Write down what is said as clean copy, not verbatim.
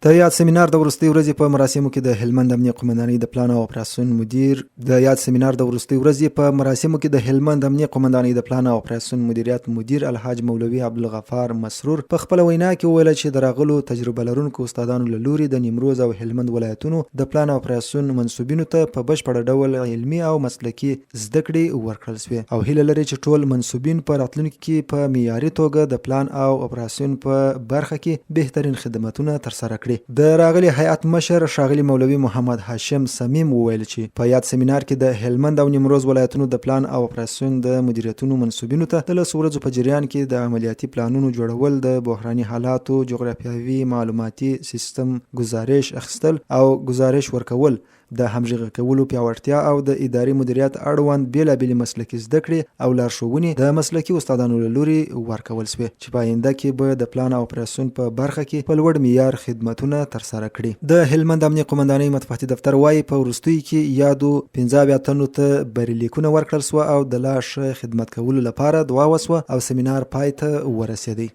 د یاد سیمینار د وروستۍ ورځې په مراسمو کې د هلمند امنیه قومندانۍ د پلان او اپراسیون مدیر مدیر الحاج مولوي عبدالغفار مسرور په خپل وینا کې وویل چې د راغلو تجربه لرونکو استادانو له لوري د نیمروز او هلمند ولایتونو د پلان او اپراسیون منسوبینو ته په بشپړ ډول علمي او مسلکي زده کړې ورکړل شوې او هیله لري چې ټول منسوبین په راتلونکي کې په معیاري توګه د پلان او اپراسیون په برخه کې بهترین خدماتونه ترسره کړي. د راغلي هیئت مشر ښاغلي مولوي محمد هاشم صمیم وویل چې په یاد سیمینار کې د هلمند او نیمروز ولایتونو د پلان او اپراسیون د مدیریتونو منسوبینو ته د 10 ورځو په جریان کې د عملیاتي پلانونو جوړول، د بحراني حالاتو جغرافیوي معلوماتي سیستم گزارش اخیستل او گزارش ورکول، د همغږي کولو پیاوړتیا او د اداري مدیریت اړوند بیلابېلې مسلکي زده کړې او لارښوونې د مسلکي استادانو له لوري ورکول شوې چې په آینده کې به د پلان او اپراسیون په برخه کې په لوړ معیار خدمتونه ترسره کړي. د هلمند امنیه قومندانۍ مطبوعاتي دفتر وایي په وروستیو کې یادو 15 تنو ته بریلیکونه ورکړل شوه او د لا ښه خدمت کولو لپاره دعا وشوه او سیمینار پای ته ورسېدی.